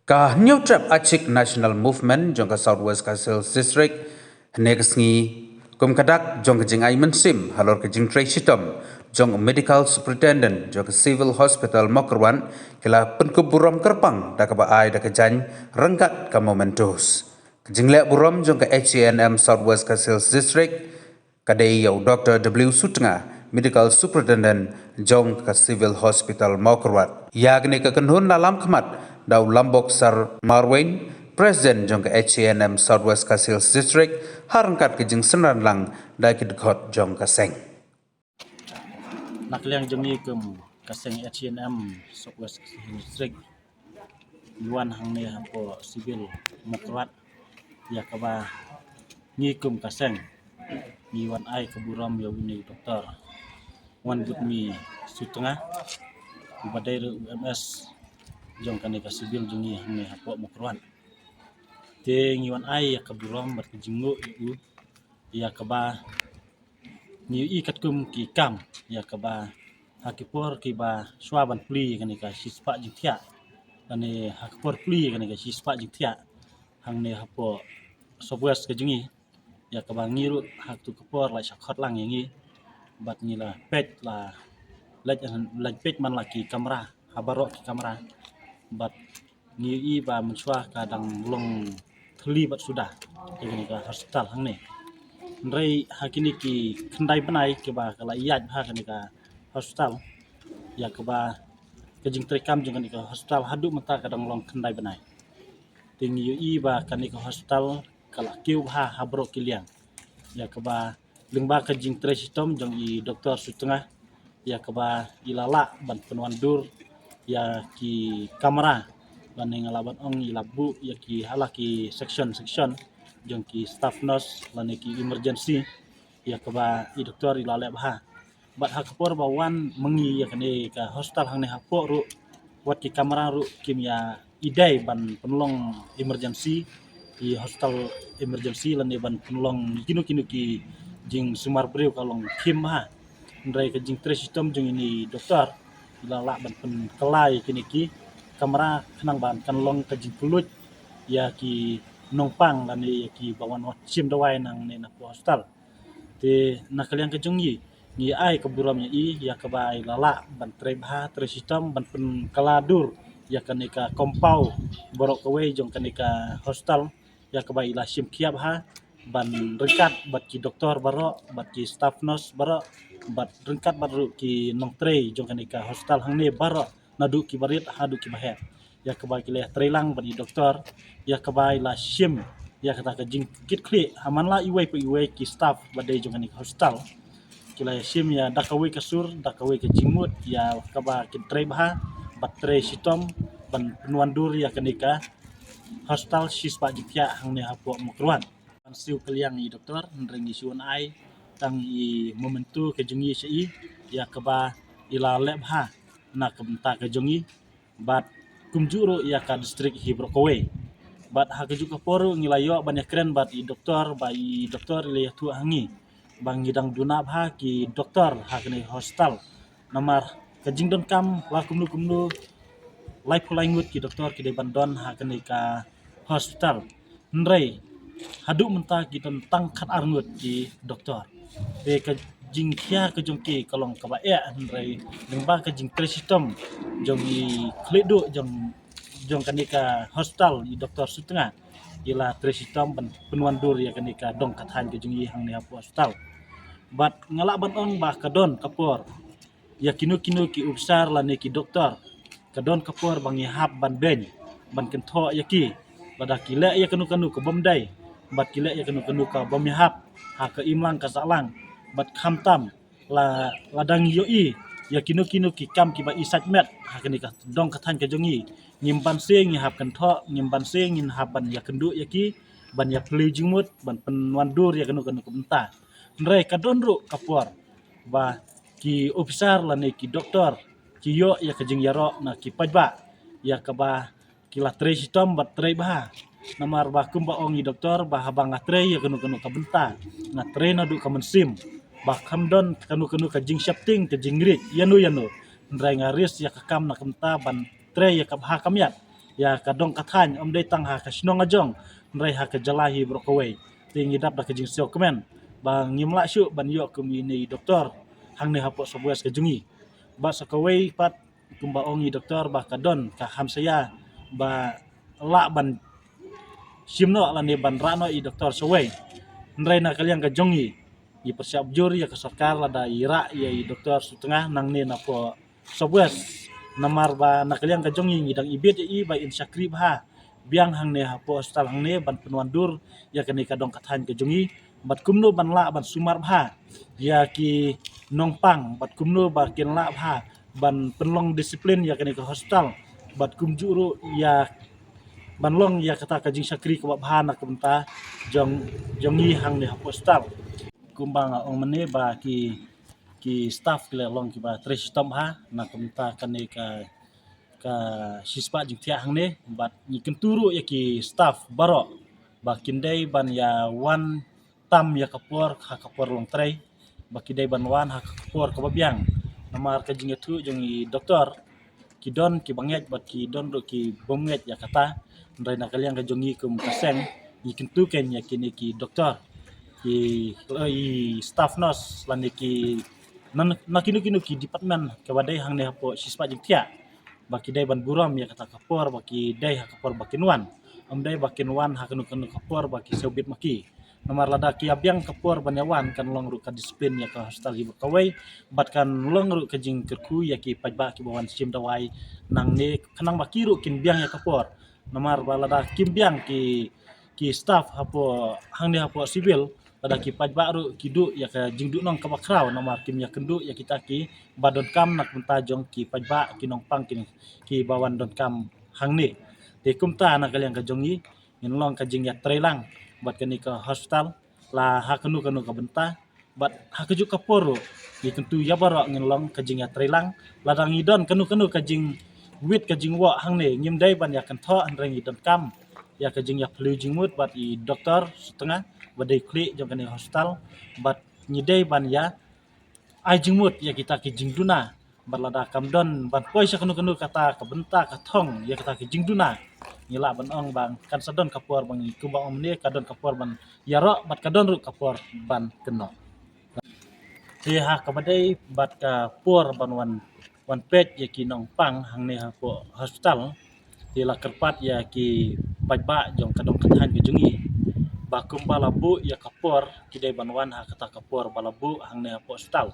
Ka New Trap Achik National Movement jong ka Southwest Kasil District next ngi kum kadak jong ka jing ay mensim halor ka jing Tracy Tom jong Medical Superintendent jong ka Civil Hospital Mokrwan kila penkuburam kerpang da ka ba ay da ka jan rengkat ka momentus jing le buram jong ka HCNM Southwest Kasil District kadai yau Dr. W Sutnga Medical Superintendent jong ka Civil Hospital Mokrwan yagne ka kenhun dalam kemat daw Lambok Sar Marwain, President jong ke HCNM Southwest Kasil District, harangkat ke jeng senaran lang dai ke dekot jong kaseng. Nakliang jong ikum kaseng HCNM Southwest District, yuan hang ni hapo sibil mokrat, ya kaba ngikum kaseng, yuan ai keburam ya ini doktor, wan gut mi sutengah, badai UMS jong kani ka sibil jungi hang ni hapo mokrat. Te ngiwan ai ya keburam berkejingu iu, ya kaba ni ikatkum ki kam ya kaba hakipor ki ba swaban pli kani ka sispa jithia kani hakipor pli kani ka sispa jithia hang ne hapo sobwes ke jungi ya kaba ngiru hak tu kapor la sakhot lang yangi bat ngila pet la laj pet man la ki kamera habaro ki kamera bat ngi ba menswa kadang long thli bat sudah kani ka hospital hang ne Nrai hakini ki kendai benai ke ba kala iyat ha kani ka hospital ya ke ba kejing trekam jeng kani ka hospital hadu mata kadang long kendai benai tinggi i ba kani ka hospital kala kiu ha habro kiliang ya ke ba lingba kejing tresitom jeng i doktor sutengah ya ke ba ilala ban penuan dur ya ki kamera ban ngalaban ong ilabu ya ki halaki section jong ki staff nurse lani ki emergency ya keba i doktor ilale bah bat hakapor bawan mengi ya kani ka hospital hang ne hapo ru wat ki kamera ru kimia idai ban penolong emergency i hospital emergency lani ban penolong kinu ki jing sumar breu kalong kim ha ndrai ka jing system jong ini doktor ilala ban pen kelai kini ki kamera kenang ban kanlong ka jing pulut ya ki nongpang lani ki bawan sim dawai nang ne na hospital te nakaliang ke jongi ni ai ke buram i ya ke bai lala ban trebha sistem ban pen kaladur ya kanika kompau borok ke wei jong kanika hospital ya ke bai la sim kiap ha ban rengkat bat ki doktor baro bat ki staff nurse baro bat rengkat baru ki nong tre jong kanika hospital hang ne baro nadu ki barit hadu ki bahet ya ke bai ki le trelang ban doktor ya kebai la sim ya kata ke jing kit kli haman la iwei ki staff badai jong ni hospital kila sim ya dakawi kasur dakawi ke jimut ya kaba kin trebha batre sitom ban penuan dur ya kenika hospital sispa jikya hang ne hapo mokruan an siu kaliang i doktor nrengi suan ai tang i momentu ke jungi sei ya kaba ila lebha na kemta ke jungi bat kumjuro ya ka distrik hibrokowe bat ha kejuk poru ngilayo banyak keren bat i doktor le tu hangi bang ngidang duna bha ki doktor ha kene hospital namar kejing don kam la kumnu lai pulai ngut ki doktor ki de bandon ha kene ka hospital nrei hadu menta ki don tang khat arngut ki doktor te ke jing khia ke jong ki kalong ka ba e nrei lengba ke jing presistem jong i kledu jong kanika hospital i doktor sutengah ila tresitom penuan dur ya kanika dong kathan ke jungi hang ni hospital bat ngala ban on bah kadon kapor ya kinu ki ubsar la ne ki doktor kadon kapor bang hap ban ben ban kentho ya ki bada kile ya kanu ke bomdai bat kile ya kanu ka bom hap ha ke imlang ka salang bat khamtam la ladang yoi ya kinu ki kam ki ba isat met ha kanika dong kathan ke jungi nyimpan sing hap kan tho nyimpan sing in haban ya kendu ya ki ban ya pli jingmut ban penuan dur ya kanu benta nrei kadon ru kapor ba ki officer la ne ki doktor ki yo ya kejing yaro na ki pajba ya ka ba ki la tre sistem bat tre ba namar ba kumba ongi doktor ba habang atre ya kanu ka benta na tre na du ka mensim ba kamdon kanu ka jing shapting ke jingrit yanu nrei ngaris ya ka kam na kemta ban tre ya kabha kamyat ya kadong kathan om dei tang ha ka snong ajong nrai ha ka jalahi brokaway ting idap da ka jing sio kemen bang ngimla syu ban yo kumini doktor hang ne hapo sobwes ka jungi ba sakaway pat kumba ongi doktor ba kadon ka ham saya ba la ban simno la ne ban rano i doktor saway nrai na kalian ka jongi i persiap juri ya ka sarkar la da ira ya i doktor setengah nang ne na po sobwes namar ba na kalian ka jongi ngidang ibet i ba in sakri ba biang hang ne ha po hospital hang ne ban penuan dur ya ka ne ka dong kathan ka jongi bat kumno ban la ban sumar ba ya ki nongpang bat kumno ba ken la ba ban penlong disiplin ya ka ne ka hospital bat kum juru ya ban long ya kata ka jing sakri ka ba na kumta jongi hang ne ha po hospital kumbang ong mene ba ki staff kile long ki ba tres tom ha na kumta kane ka sispa jing tia hang ne bat ni kenturu ya ki staff baro ba kindai ban ya wan tam ya kapor ha kapor long trei ba kidai ban wan ha kapor ka babiang namar ka jing tu jong i doktor ki don ki banget bat ki don ro ki bomget ya kata ndai na kalian ka jongi kum kaseng ni kentu ken ya kini ki doktor i staff nurse lan ki na kinu ki department ke wadai hang ne hapo sispa jing tia baki dai ban buram ya kata kapor baki dai ha kapor bakin wan am dai bakin wan ha kanu kapor baki sobit maki nomor lada ki abyang kapor ban yawan kan long ru ka disiplin ya ka hostel hibu kawai bat kan long ru ka jing kerku ya ki pajba ki bawan sim dawai nang ne kanang baki ru kin biang ya kapor nomor balada kim biang ki staff hapo hang ne hapo civil pada ki pajba ru kidu ya ka jingdu nong ka bakraw nomor kim ya kendu ya kita ki badon kam nak punta jong ki pajba ki nong pang ki bawan don kam hang ni te kumta na kalian ka jongi in long ka jing ya trelang bat kani ka hospital la ha kanu ka benta bat ha ka juk ka poro ki kentu ya baro ngin long ka jing ya trelang la dang idon kanu ka jing wit ka jing wa hang ni ngim dai ban ya kan tho an reng idon kam ya ka jing ya flu jing mut bat i doktor setengah badai kli jong kani hospital bat nyidai ban ya ai jingmut ya kita ki jingduna balada kamdon ban poi sa kanu kata ka benta ka thong ya kita ki jingduna ngila ban ong bang kan sadon kapor bang kumbang om ne kadon kapor ban yaro bat kadon ru kapor ban keno ti ha ka badai bat ka por ban wan pet ya ki nong pang hang ne ha po hospital ti la kerpat ya ki pajba jong kadong kathan ki jungi bakum balabu ya kapor kidai banwan ha kata kapor balabu hang ne po hospital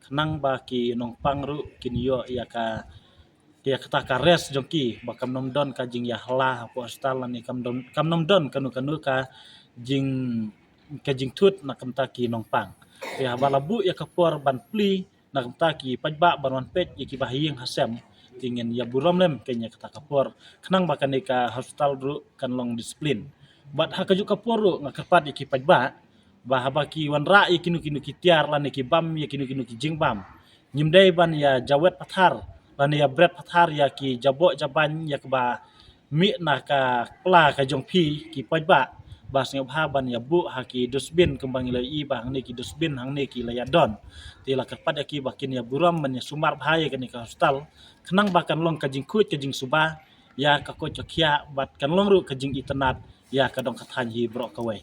kenang ba ki nong pangru kinyo ya ka dia kata ka res jongki bakam nom don ka jing ya hla po hospital ni kam nom don kanu ka jing tut na kam ta ki nong pang ya balabu ya kapor ban pli na kam ta ki pajba banwan pet ya ki bahiyeng hasem tingin ya burom lem kenya kata kapor kenang ba kan ka hospital ru kan long disiplin bat ha kaju kaporo nga kapat iki pajba ba haba ki wanra ikinu ki tiar lan ki bam ikinu ki jingbam nyimdai ban ya jawet pathar lan ya bret pathar ya ki jabo jaban ya ba mi na ka pla ka jongpi ki pajba ba sing ha ban ya bu ha ki dusbin kembang ile i ba hang ni ki dusbin hang ni ki layadon ti la kapat ya ki bakin ya buram ban ya sumar bahaya kan ka hostal kenang bakan long ka jingkut ka jing suba ya ka ko chokya bat kan long ru ka jing itnat ya kadong kathan hi bro kawai